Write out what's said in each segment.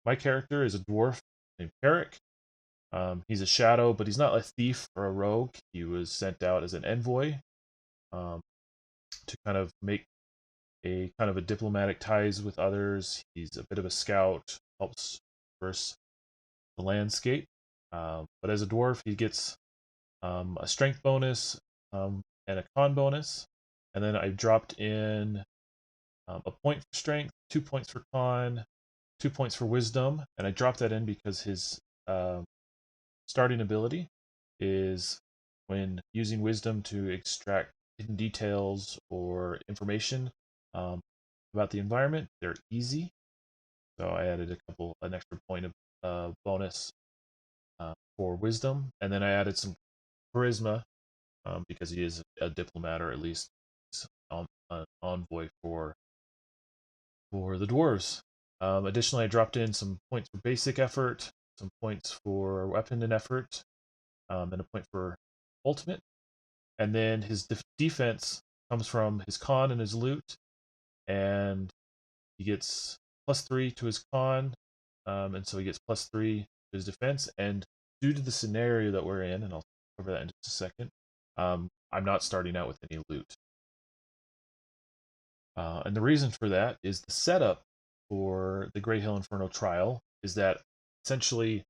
my character is a dwarf named Carrick. He's a shadow, but he's not a thief or a rogue. He was sent out as an envoy um, to kind of make a kind of a diplomatic ties with others. He's a bit of a scout, helps traverse the landscape. But as a dwarf, he gets a strength bonus and a con bonus. And then I dropped in a point for strength, 2 points for con, 2 points for wisdom, and I dropped that in because his starting ability is when using wisdom to extract hidden details or information um, about the environment. They're easy, so I added an extra point of bonus for wisdom, and then I added some charisma because he is a diplomat, or at least an envoy for the dwarves. Additionally, I dropped in some points for basic effort, some points for weapon and effort, and a point for ultimate. And then his defense comes from his con and his loot, and he gets +3 to his con, and so he gets +3 to his defense. And due to the scenario that we're in, and I'll cover that in just a second, I'm not starting out with any loot. And the reason for that is the setup for the Grey Hill Inferno Trial is that essentially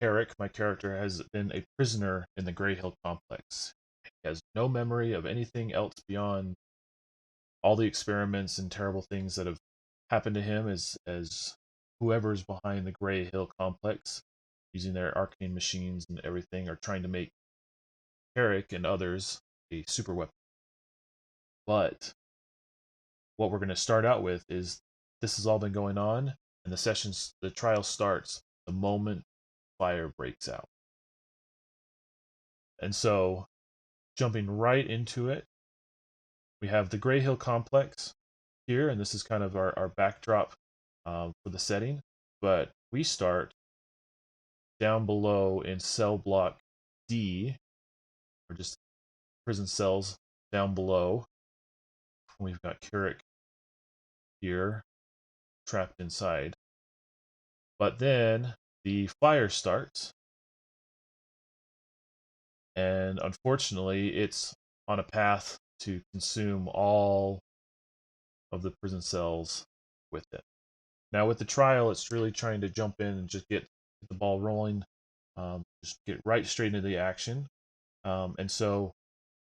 Eric, my character, has been a prisoner in the Grey Hill complex. He has no memory of anything else beyond all the experiments and terrible things that have happened to him as whoever's behind the Grey Hill complex, using their arcane machines and everything, are trying to make Eric and others a super weapon. But what we're going to start out with is this has all been going on, and the trial starts the moment fire breaks out. And so, jumping right into it, we have the Grey Hill complex here, and this is kind of our backdrop for the setting. But we start down below in cell block D, or just prison cells down below. We've got Carrick here, trapped inside. But then the fire starts, and unfortunately, it's on a path to consume all of the prison cells with it. Now, with the trial, it's really trying to jump in and just get the ball rolling, just get right straight into the action. And so,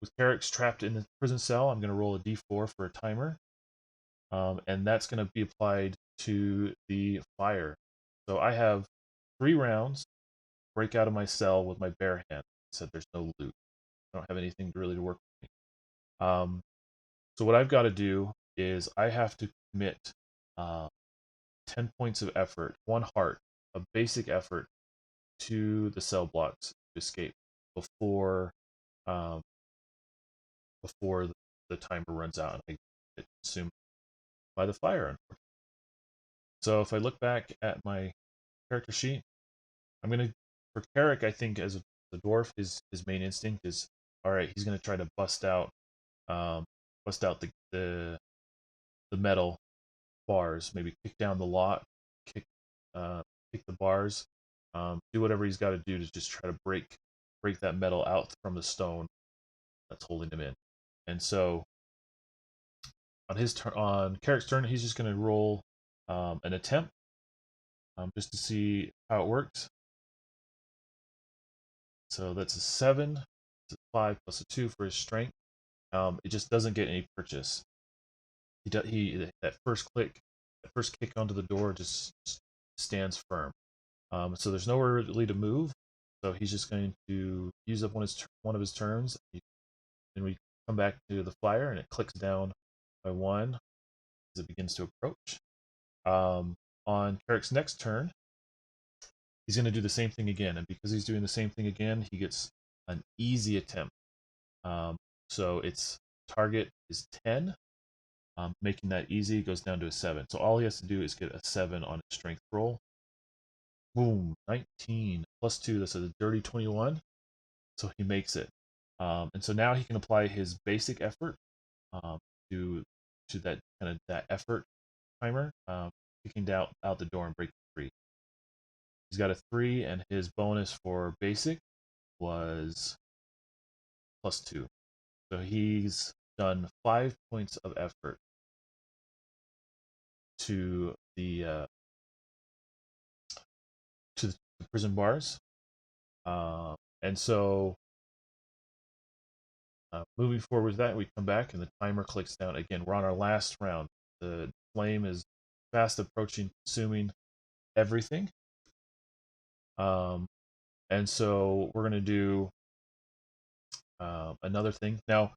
with Carrick's trapped in the prison cell, I'm going to roll a d4 for a timer, and that's going to be applied to the fire. So I have 3 rounds, break out of my cell with my bare hand. Said there's no loot. I don't have anything really to work with me. So what I've got to do is I have to commit uh, 10 points of effort, 1 heart of basic effort to the cell blocks to escape before um, before the timer runs out and I get consumed by the fire, unfortunately. So if I look back at my character sheet, I'm gonna for Carrick, I think as the dwarf, his main instinct is all right. He's gonna try to bust out the metal bars, maybe kick down the lot, kick kick the bars, do whatever he's got to do to just try to break that metal out from the stone that's holding him in. And so on Carrick's turn, he's just going to roll an attempt just to see how it works. So that's a 7, it's a 5 plus a 2 for his strength. It just doesn't get any purchase. That first kick onto the door just stands firm. So there's nowhere really to move. So he's just going to use up one of his turns. Then we come back to the fire, and it clicks down by 1 as it begins to approach. On Carrick's next turn, he's going to do the same thing again, and because he's doing the same thing again, he gets an easy attempt. So its target is 10. Making that easy goes down to a 7. So all he has to do is get a 7 on his strength roll. Boom, 19 plus 2. That's a dirty 21. So he makes it. And so now he can apply his basic effort um, to that effort timer, kicking out the door and breaking free. He's got a 3, and his bonus for basic was +2. So he's done 5 points of effort to the prison bars. And so moving forward with that, we come back and the timer clicks down again. We're on our last round. The flame is fast approaching, consuming everything. And so we're going to do another thing. Now,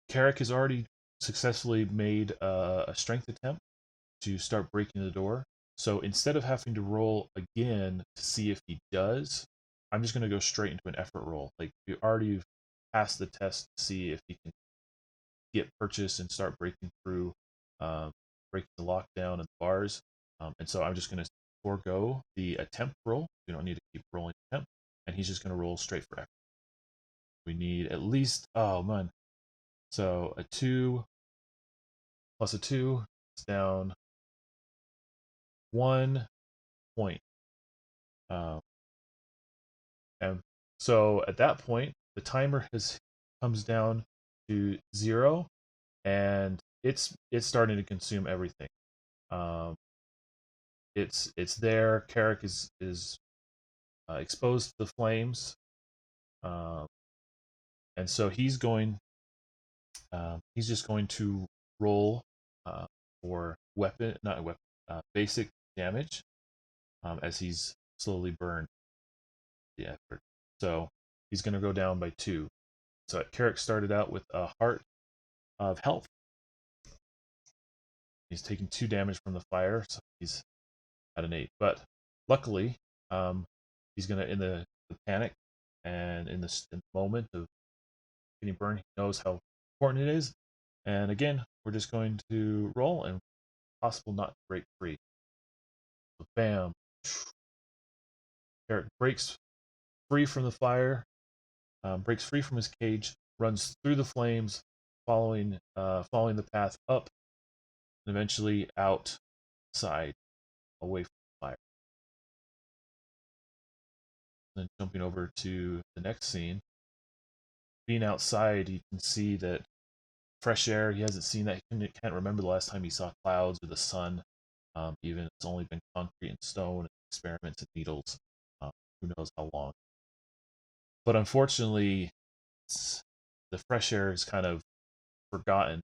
Carrick has already successfully made a strength attempt to start breaking the door. So instead of having to roll again to see if he does, I'm just going to go straight into an effort roll. Like, you already passed the test to see if he can get purchase and start breaking through, breaking the lockdown and the bars. And so I'm just going to forego the attempt roll. We don't need to keep rolling attempt. And he's just going to roll straight for effort. We need at least, oh man. So a 2 plus a 2 is down 1 point. And so at that point, the timer comes down to 0, and it's starting to consume everything. It's there. Carrick is exposed to the flames, and so he's just going to roll for basic damage as he's slowly burned the effort. So he's going to go down by 2. So Carrick started out with a heart of health. He's taking 2 damage from the fire, so he's at an 8. But luckily, he's gonna, in the panic and in the moment of getting burned, he knows how important it is. And again, we're just going to roll and possible not to break free. So bam, Eric breaks free from the fire, breaks free from his cage, runs through the flames, following the path up, and eventually outside, away from the fire. Then jumping over to the next scene, being outside, you can see that fresh air. He hasn't seen that. He can't remember the last time he saw clouds or the sun. Even it's only been concrete and stone, and experiments and needles. Who knows how long? But unfortunately, the fresh air is kind of forgotten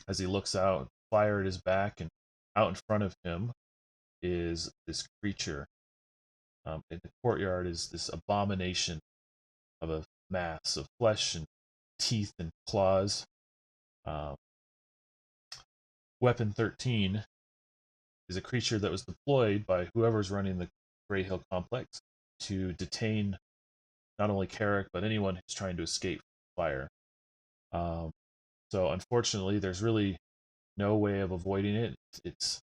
as he looks out. Fire at his back, and out in front of him is this creature. In the courtyard is this abomination of a mass of flesh and teeth and claws. Weapon 13 is a creature that was deployed by whoever's running the Grey Hill complex to detain not only Carrick, but anyone who's trying to escape fire. So unfortunately, there's really no way of avoiding it. It's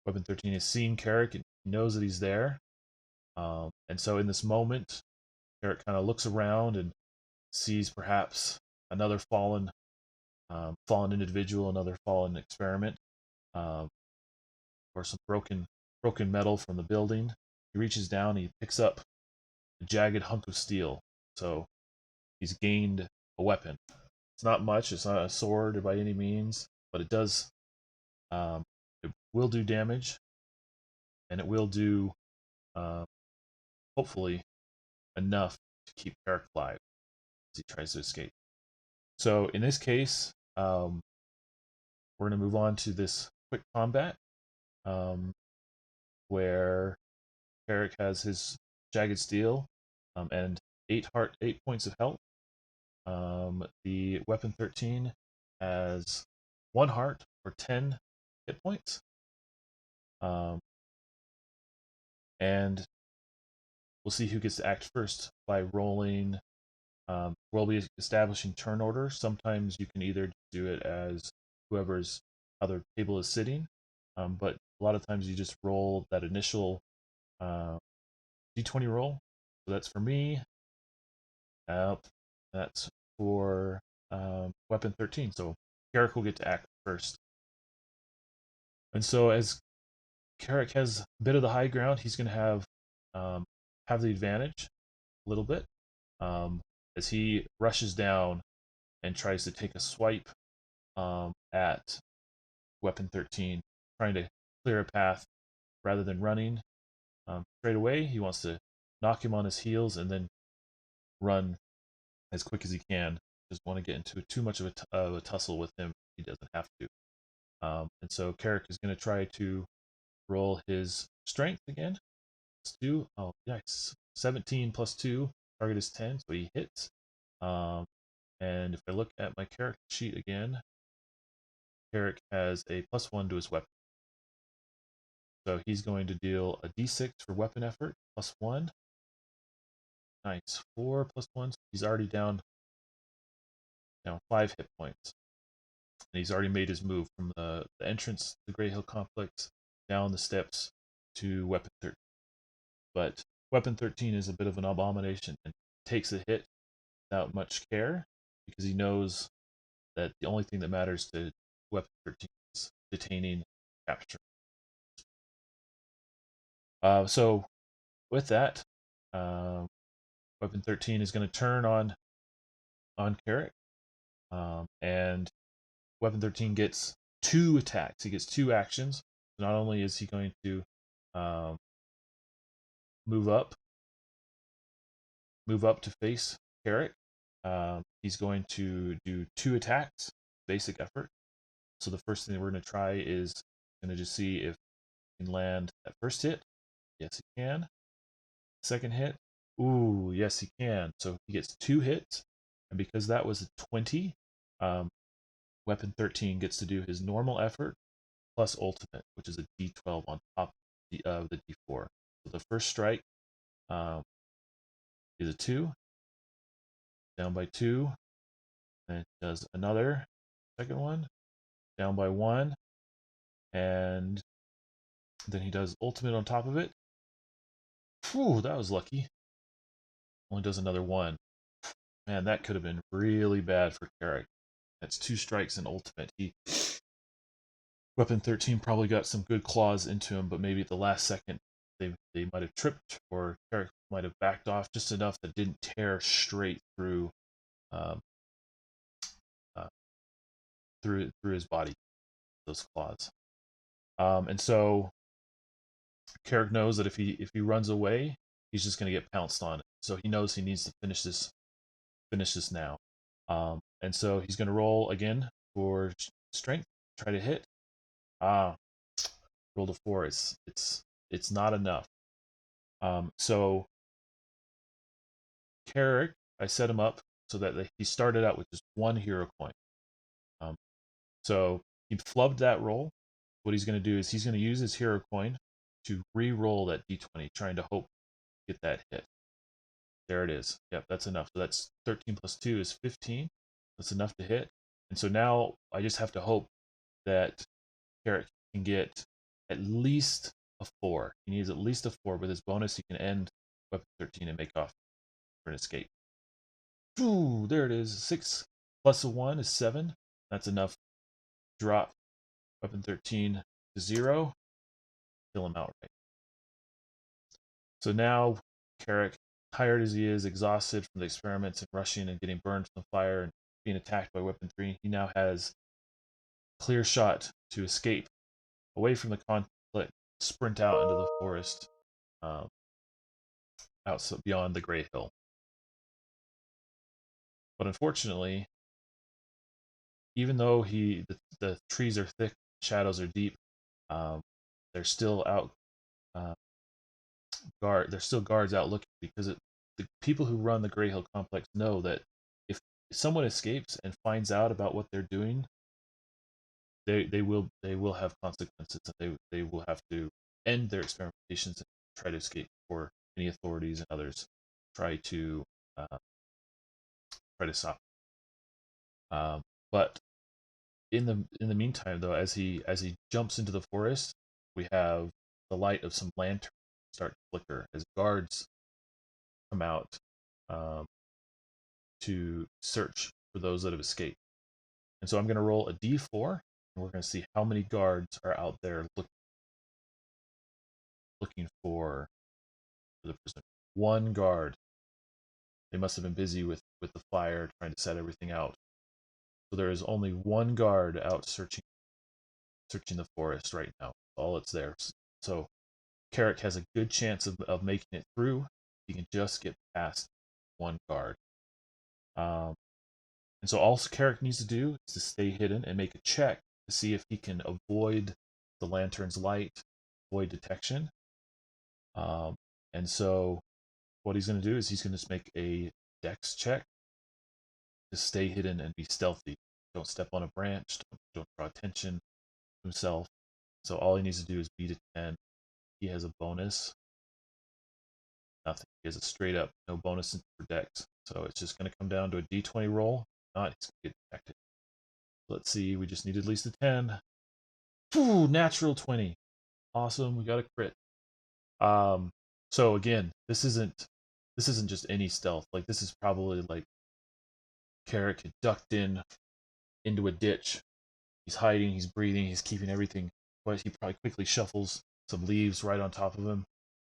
Weapon 13 has seen Carrick and knows that he's there. And so in this moment, Carrick kind of looks around and sees perhaps another fallen individual, another fallen experiment, or some broken metal from the building. He reaches down, he picks up a jagged hunk of steel. So he's gained a weapon. It's not much. It's not a sword by any means, but it does. It will do damage, and it will do hopefully enough to keep Carrick alive as he tries to escape. So in this case, we're going to move on to this quick combat, where Carrick has his jagged steel and 8 points of health. The Weapon 13 has 1 heart for 10 hit points. And we'll see who gets to act first by rolling. We'll be establishing turn order. Sometimes you can either do it as whoever's other table is sitting, but a lot of times you just roll that initial d20 roll. So that's for me. That's for Weapon 13. So Carrick will get to act first. And so as Carrick has a bit of the high ground. He's going to have the advantage a little bit as he rushes down and tries to take a swipe at weapon 13, trying to clear a path rather than running straight away. He wants to knock him on his heels and then run as quick as he can. Doesn't want to get into too much of a tussle with him. He doesn't have to. And so Carrick is going to try to roll his strength again. Let's do, oh, nice. 17 plus 2, target is 10, so he hits. And if I look at my character sheet again, Carrick has a +1 to his weapon. So he's going to deal a d6 for weapon effort, +1. Nice. 4 plus 1. So he's already down 5 hit points. And he's already made his move from the entrance to the Grey Hill complex down the steps to weapon 13. But weapon 13 is a bit of an abomination and takes a hit without much care because he knows that the only thing that matters to weapon 13 is detaining capture. So with that, weapon 13 is going to turn on Carrick, and weapon 13 gets 2 attacks. He gets 2 actions. Not only is he going to move up to face Carrick, he's going to do 2 attacks, basic effort. So the first thing that we're going to try is going to just see if he can land that first hit. Yes, he can. Second hit. Ooh, yes, he can. So he gets 2 hits, and because that was a 20, weapon 13 gets to do his normal effort plus ultimate, which is a d12 on top of the d4. So the first strike is a 2, down by 2, and it does another second one, down by 1, and then he does ultimate on top of it. Whew, that was lucky. Only does another 1. Man, that could have been really bad for Carrick. That's 2 strikes and ultimate. Weapon 13 probably got some good claws into him, but maybe at the last second they might have tripped, or Carrick might have backed off just enough that didn't tear straight through um, through his body, those claws. And so Carrick knows that if he runs away, he's just going to get pounced on. So he knows he needs to finish this now. And so he's going to roll again for strength, try to hit. Rolled a 4. It's not enough. So Carrick, I set him up so that he started out with just 1 hero coin. So he flubbed that roll. What he's going to do is he's going to use his hero coin to re-roll that d20, trying to hope to get that hit. There it is. Yep, that's enough. So that's 13 plus 2 is 15. That's enough to hit. And so now I just have to hope that Carrick can get at least a 4. He needs at least a 4. With his bonus, he can end weapon 13 and make off for an escape. Ooh, there it is. 6 plus a 1 is 7. That's enough. Drop weapon 13 to 0. Kill him outright. So now Carrick, tired as he is, exhausted from the experiments and rushing and getting burned from the fire and being attacked by weapon 3, he now has clear shot to escape away from the conflict, sprint out into the forest, out beyond the Grey Hill. But unfortunately, even though the trees are thick, shadows are deep, there's still guards out looking, because the people who run the Grey Hill complex know that if someone escapes and finds out about what they're doing, they will have consequences, and they will have to end their experimentations and try to escape before any authorities and others try to stop. But in the meantime, though, as he jumps into the forest, we have the light of some lanterns start to flicker as guards come out to search for those that have escaped. And so I'm going to roll a d4, and we're going to see how many guards are out there looking. looking for the prisoner. One guard. They must have been busy with the fire, trying to set everything out. So there is only one guard out searching the forest right now. All it's there. So Carrick has a good chance of making it through. He can just get past one guard. And so all Carrick needs to do is to stay hidden and make a check to see if he can avoid the lantern's light, avoid detection. And so what he's going to do is he's going to make a dex check to stay hidden and be stealthy. Don't step on a branch, don't draw attention to himself. So all he needs to do is beat a 10. He has a bonus. Nothing. He has a straight up no bonus for dex. So it's just going to come down to a d20 roll. If not, he's going to get detected. Let's see, we just need at least a 10. Ooh, natural 20. Awesome, we got a crit. So again, this isn't just any stealth. Like, this is probably like Carrick had ducked into a ditch. He's hiding, he's breathing, he's keeping everything quiet. He probably quickly shuffles some leaves right on top of him,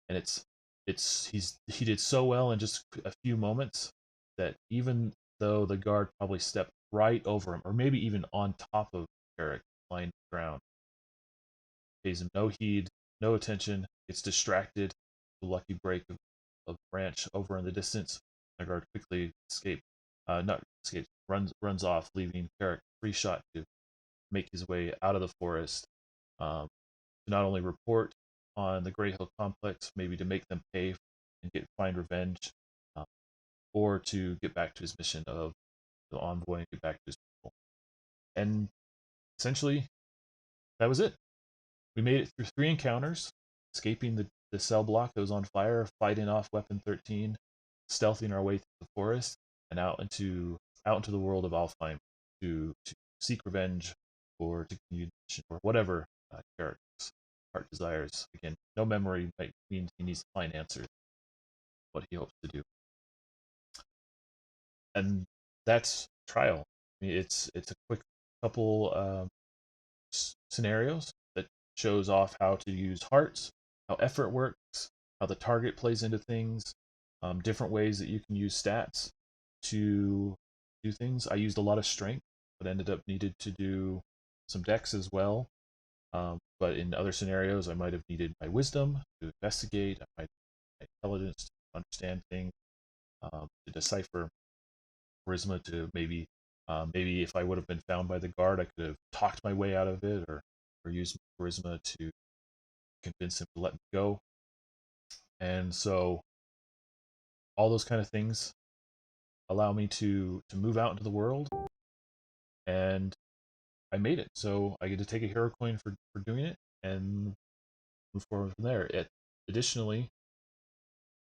and he did so well in just a few moments that even though the guard probably stepped right over him, or maybe even on top of Carrick, lying on the ground, pays him no heed, no attention, gets distracted. The lucky break of branch over in the distance. The guard quickly runs off, leaving Carrick free shot to make his way out of the forest, to not only report on the Grey Hill complex, maybe to make them pay and find revenge, or to get back to his mission of the envoy and get back to his people. And essentially, that was it. We made it through 3 encounters, escaping the cell block that was on fire, fighting off Weapon 13, stealthing our way through the forest, and out into the world of Alfheim to seek revenge or to continue the mission or whatever Carrick's heart desires. Again, no memory might mean he needs to find answers. What he hopes to do, and that's Trial. I mean, it's a quick couple scenarios that shows off how to use hearts, how effort works, how the target plays into things, different ways that you can use stats to do things. I used a lot of strength, but ended up needed to do some dex as well. But in other scenarios, I might have needed my wisdom to investigate, I might have my intelligence to understand things, to decipher, charisma to maybe if I would have been found by the guard, I could have talked my way out of it, or used charisma to convince him to let me go. And so all those kind of things allow me to move out into the world, and I made it. So I get to take a hero coin for doing it and move forward from there. Additionally,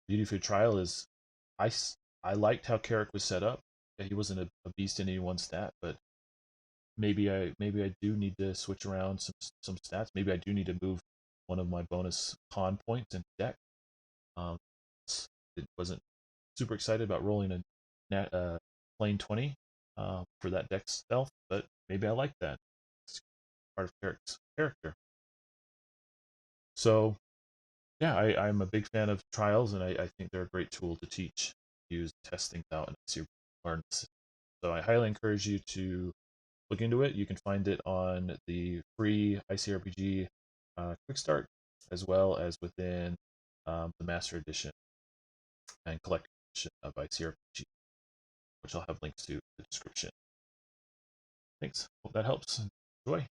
beauty of your trial is I liked how Carrick was set up. He wasn't a beast in any one stat, but maybe I do need to switch around some stats. Maybe I do need to move one of my bonus con points into deck. It wasn't super excited about rolling a plain 20 for that deck stealth, but maybe I like that. It's part of Carrick's character. So yeah, I'm a big fan of trials, and I think they're a great tool to teach, use, test things out, and see learn. So I highly encourage you to look into it. You can find it on the free ICRPG Quickstart, as well as within the Master Edition and Collector Edition of ICRPG, which I'll have links to in the description. Thanks. Hope that helps. Enjoy.